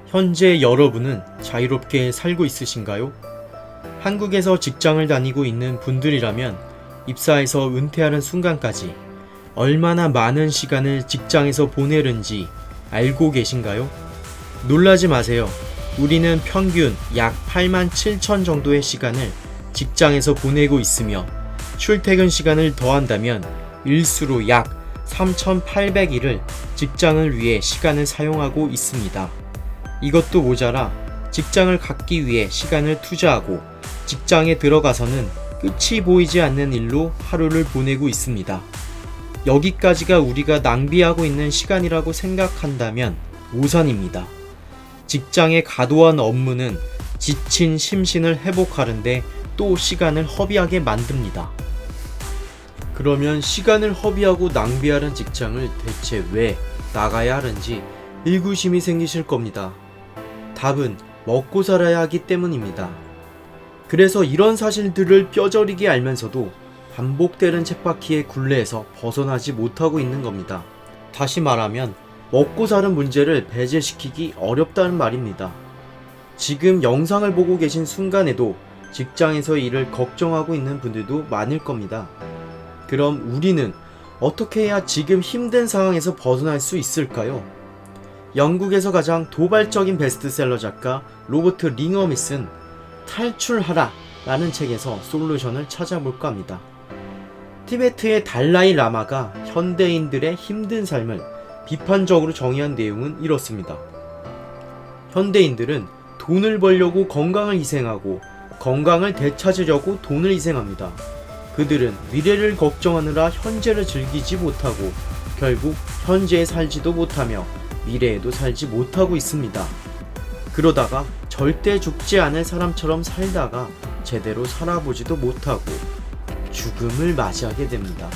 현재 여러분은 자유롭게 살고 있으신가요? 한국에서 직장을 다니고 있는 분들이라면 입사해서 은퇴하는 순간까지 얼마나 많은 시간을 직장에서 보내는지 알고 계신가요? 놀라지 마세요. 우리는 평균 약 87,000 정도의 시간을 직장에서 보내고 있으며 출퇴근 시간을 더한다면 일수로 약 3,800일을 직장을 위해 시간을 사용하고 있습니다. 이것도 모자라 직장을 갖기 위해 시간을 투자하고 직장에 들어가서는 끝이 보이지 않는 일로 하루를 보내고 있습니다. 여기까지가 우리가 낭비하고 있는 시간이라고 생각한다면 오산입니다. 직장의 과도한 업무는 지친 심신을 회복하는데 또 시간을 허비하게 만듭니다. 그러면 시간을 허비하고 낭비하는 직장을 대체 왜 나가야 하는지 의구심이 생기실 겁니다. 답은 먹고 살아야 하기 때문입니다. 그래서 이런 사실들을 뼈저리게 알면서도 반복되는 쳇바퀴의 굴레에서 벗어나지 못하고 있는 겁니다. 다시 말하면 먹고 사는 문제를 배제시키기 어렵다는 말입니다. 지금 영상을 보고 계신 순간에도 직장에서 일을 걱정하고 있는 분들도 많을 겁니다. 그럼 우리는 어떻게 해야 지금 힘든 상황에서 벗어날 수 있을까요? 영국에서 가장 도발적인 베스트셀러 작가 로버트 링엄이 쓴 탈출하라 라는 책에서 솔루션을 찾아볼까 합니다. 티베트의 달라이 라마가 현대인들의 힘든 삶을 비판적으로 정의한 내용은 이렇습니다. 현대인들은 돈을 벌려고 건강을 희생하고 건강을 되찾으려고 돈을 희생합니다. 그들은 미래를 걱정하느라 현재를 즐기지 못하고 결국 현재에 살지도 못하며 미래에도 살지 못하고 있습니다. 그러다가 절대 죽지 않을 사람처럼 살다가 제대로 살아보지도 못하고 죽음을 맞이하게 됩니다.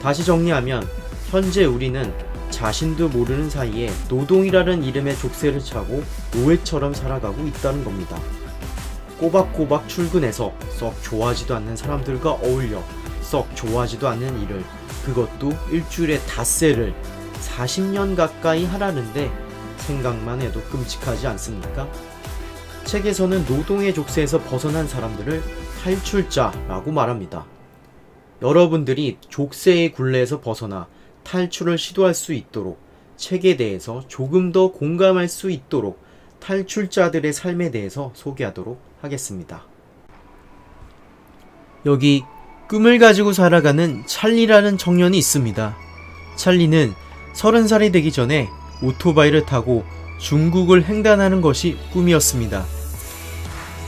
다시 정리하면 현재 우리는 자신도 모르는 사이에 노동이라는 이름의 족쇄를 차고 노예처럼 살아가고 있다는 겁니다. 꼬박꼬박 출근해서 썩 좋아하지도 않는 사람들과 어울려 썩 좋아하지도 않는 일을, 그것도 일주일에 닷새를 40년 가까이 하라는데 생각만 해도 끔찍하지 않습니까? 책에서는 노동의 족쇄에서 벗어난 사람들을 탈출자라고 말합니다. 여러분들이 족쇄의 굴레에서 벗어나 탈출을 시도할 수 있도록, 책에 대해서 조금 더 공감할 수 있도록 탈출자들의 삶에 대해서 소개하도록 하겠습니다. 여기 꿈을 가지고 살아가는 찰리라는 청년이 있습니다. 찰리는 30살이 되기 전에 오토바이를 타고 중국을 횡단하는 것이 꿈이었습니다.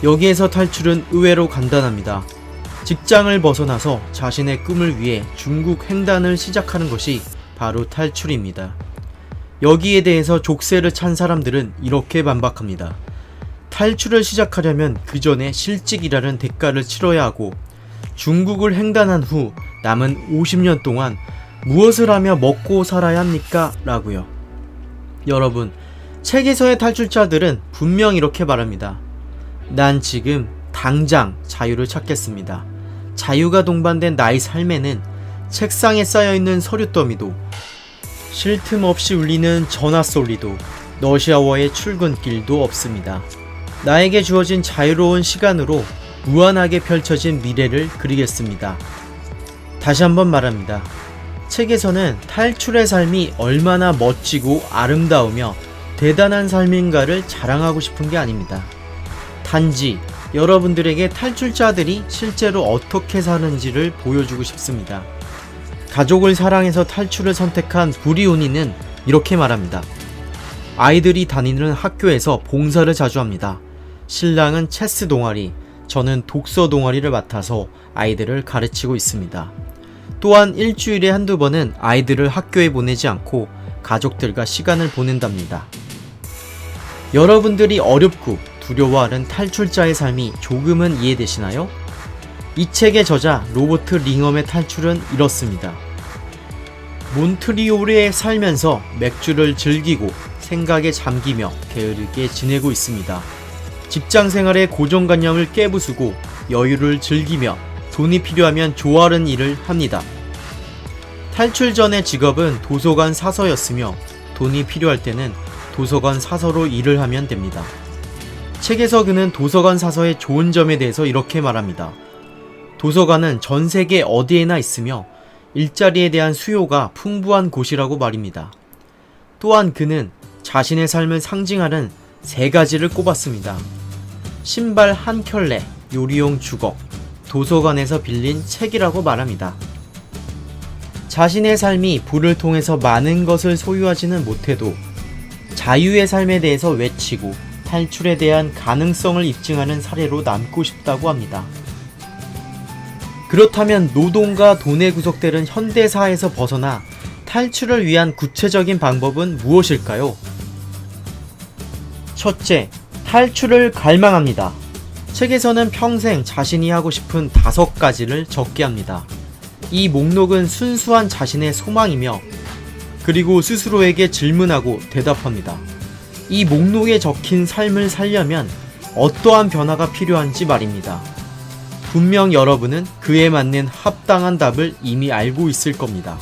여기에서 탈출은 의외로 간단합니다. 직장을 벗어나서 자신의 꿈을 위해 중국 횡단을 시작하는 것이 바로 탈출입니다. 여기에 대해서 족쇄를 찬 사람들은 이렇게 반박합니다. 탈출을 시작하려면 그 전에 실직이라는 대가를 치러야 하고 중국을 횡단한 후 남은 50년 동안 무엇을 하며 먹고 살아야 합니까? 라고요. 여러분, 책에서의 탈출자들은 분명 이렇게 말합니다. 난 지금 당장 자유를 찾겠습니다. 자유가 동반된 나의 삶에는 책상에 쌓여있는 서류 더미도, 쉴 틈 없이 울리는 전화 소리도, 러시아워의 출근길도 없습니다. 나에게 주어진 자유로운 시간으로 무한하게 펼쳐진 미래를 그리겠습니다. 다시 한번 말합니다. 책에서는 탈출의 삶이 얼마나 멋지고 아름다우며 대단한 삶인가를 자랑하고 싶은 게 아닙니다. 단지 여러분들에게 탈출자들이 실제로 어떻게 사는지를 보여주고 싶습니다. 가족을 사랑해서 탈출을 선택한 브리오니는 이렇게 말합니다. 아이들이 다니는 학교에서 봉사를 자주 합니다. 신랑은 체스 동아리, 저는 독서 동아리를 맡아서 아이들을 가르치고 있습니다. 또한 일주일에 한두 번은 아이들을 학교에 보내지 않고 가족들과 시간을 보낸답니다. 여러분들이 어렵고 두려워하는 탈출자의 삶이 조금은 이해되시나요? 이 책의 저자 로버트 링엄의 탈출은 이렇습니다. 몬트리올에 살면서 맥주를 즐기고 생각에 잠기며 게으르게 지내고 있습니다. 직장 생활의 고정관념을 깨부수고 여유를 즐기며 돈이 필요하면 좋아하는 일을 합니다. 탈출 전의 직업은 도서관 사서였으며 돈이 필요할 때는 도서관 사서로 일을 하면 됩니다. 책에서 그는 도서관 사서의 좋은 점에 대해서 이렇게 말합니다. 도서관은 전 세계 어디에나 있으며 일자리에 대한 수요가 풍부한 곳이라고 말입니다. 또한 그는 자신의 삶을 상징하는 3가지를 꼽았습니다. 신발 한 켤레, 요리용 주걱, 도서관에서 빌린 책이라고 말합니다. 자신의 삶이 부를 통해서 많은 것을 소유하지는 못해도 자유의 삶에 대해서 외치고 탈출에 대한 가능성을 입증하는 사례로 남고 싶다고 합니다. 그렇다면 노동과 돈에 구속되는 현대사회에서 벗어나 탈출을 위한 구체적인 방법은 무엇일까요? 첫째, 탈출을 갈망합니다. 책에서는 평생 자신이 하고 싶은 5가지를 적게 합니다. 이 목록은 순수한 자신의 소망이며 그리고 스스로에게 질문하고 대답합니다. 이 목록에 적힌 삶을 살려면 어떠한 변화가 필요한지 말입니다. 분명 여러분은 그에 맞는 합당한 답을 이미 알고 있을 겁니다.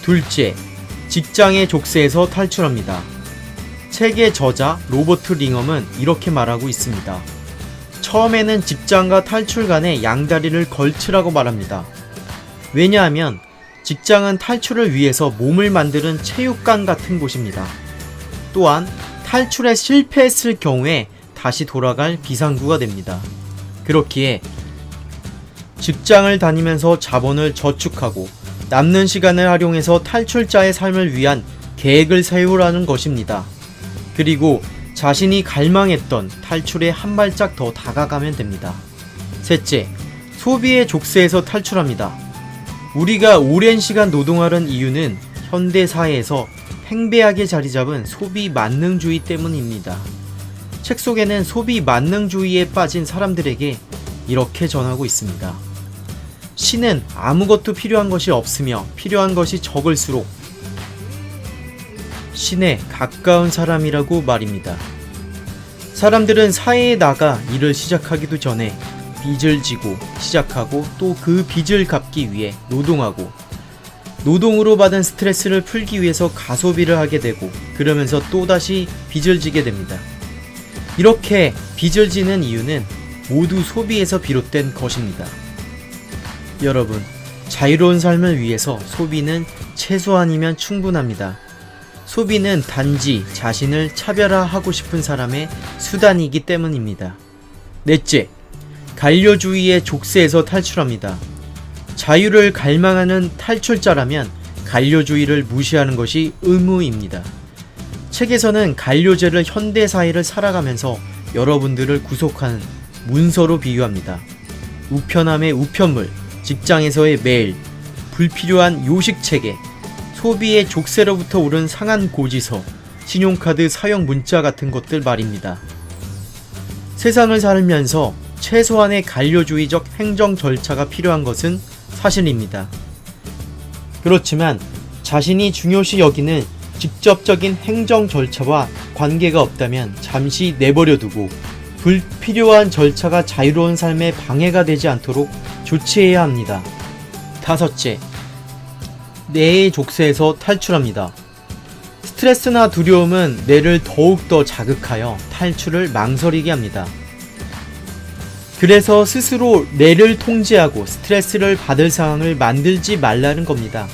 둘째, 직장의 족쇄에서 탈출합니다. 책의 저자 로버트 링엄은 이렇게 말하고 있습니다. 처음에는 직장과 탈출 간의 양다리를 걸치라고 말합니다. 왜냐하면 직장은 탈출을 위해서 몸을 만드는 체육관 같은 곳입니다. 또한 탈출에 실패했을 경우에 다시 돌아갈 비상구가 됩니다. 그렇기에 직장을 다니면서 자본을 저축하고 남는 시간을 활용해서 탈출자의 삶을 위한 계획을 세우라는 것입니다. 그리고 자신이 갈망했던 탈출에 한 발짝 더 다가가면 됩니다. 셋째, 소비의 족쇄에서 탈출합니다. 우리가 오랜 시간 노동하는 이유는 현대사회에서 행배하게 자리잡은 소비 만능주의 때문입니다. 책 속에는 소비 만능주의에 빠진 사람들에게 이렇게 전하고 있습니다. 신은 아무것도 필요한 것이 없으며 필요한 것이 적을수록 신에 가까운 사람이라고 말입니다. 사람들은 사회에 나가 일을 시작하기도 전에 빚을 지고 시작하고 또 그 빚을 갚기 위해 노동하고 노동으로 받은 스트레스를 풀기 위해서 가소비를 하게 되고 그러면서 또다시 빚을 지게 됩니다. 이렇게 빚을 지는 이유는 모두 소비에서 비롯된 것입니다. 여러분, 자유로운 삶을 위해서 소비는 최소한이면 충분합니다. 소비는 단지 자신을 차별화하고 싶은 사람의 수단이기 때문입니다. 넷째, 관료주의의 족쇄에서 탈출합니다. 자유를 갈망하는 탈출자라면 관료주의를 무시하는 것이 의무입니다. 책에서는 관료제를 현대사회를 살아가면서 여러분들을 구속하는 문서로 비유합니다. 우편함의 우편물, 직장에서의 메일, 불필요한 요식체계, 소비의 족쇄로부터 오른 상한 고지서, 신용카드 사용 문자 같은 것들 말입니다. 세상을 살면서 최소한의 관료주의적 행정 절차가 필요한 것은 사실입니다. 그렇지만 자신이 중요시 여기는 직접적인 행정 절차와 관계가 없다면 잠시 내버려두고 불필요한 절차가 자유로운 삶에 방해가 되지 않도록 조치해야 합니다. 다섯째, 뇌의 족쇄에서 탈출합니다. 스트레스나 두려움은 뇌를 더욱더 자극하여 탈출을 망설이게 합니다. 그래서 스스로 뇌를 통제하고 스트레스를 받을 상황을 만들지 말라는 겁니다.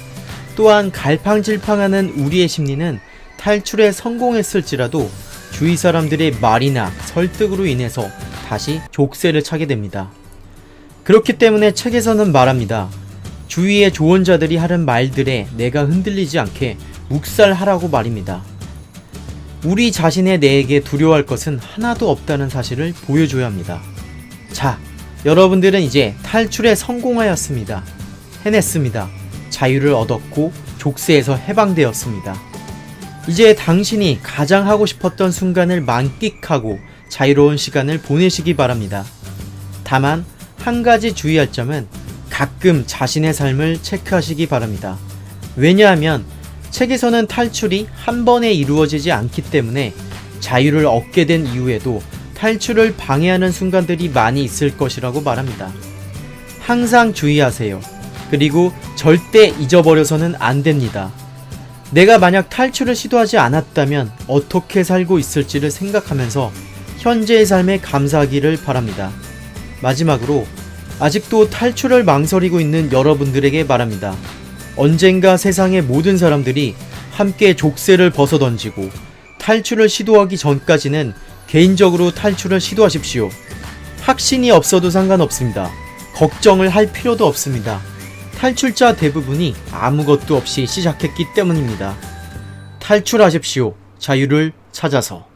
또한 갈팡질팡하는 우리의 심리는 탈출에 성공했을지라도 주위 사람들의 말이나 설득으로 인해서 다시 족쇄를 차게 됩니다. 그렇기 때문에 책에서는 말합니다. 주위의 조언자들이 하는 말들에 내가 흔들리지 않게 묵살하라고 말입니다. 우리 자신의 뇌에게 두려워할 것은 하나도 없다는 사실을 보여줘야 합니다. 자, 여러분들은 이제 탈출에 성공하였습니다. 해냈습니다. 자유를 얻었고 족쇄에서 해방되었습니다. 이제 당신이 가장 하고 싶었던 순간을 만끽하고 자유로운 시간을 보내시기 바랍니다. 다만 한 가지 주의할 점은 가끔 자신의 삶을 체크하시기 바랍니다. 왜냐하면 책에서는 탈출이 한 번에 이루어지지 않기 때문에 자유를 얻게 된 이후에도 탈출을 방해하는 순간들이 많이 있을 것이라고 말합니다. 항상 주의하세요. 그리고 절대 잊어버려서는 안 됩니다. 내가 만약 탈출을 시도하지 않았다면 어떻게 살고 있을지를 생각하면서 현재의 삶에 감사하기를 바랍니다. 마지막으로 아직도 탈출을 망설이고 있는 여러분들에게 말합니다. 언젠가 세상의 모든 사람들이 함께 족쇄를 벗어던지고 탈출을 시도하기 전까지는 개인적으로 탈출을 시도하십시오. 확신이 없어도 상관없습니다. 걱정을 할 필요도 없습니다. 탈출자 대부분이 아무것도 없이 시작했기 때문입니다. 탈출하십시오. 자유를 찾아서.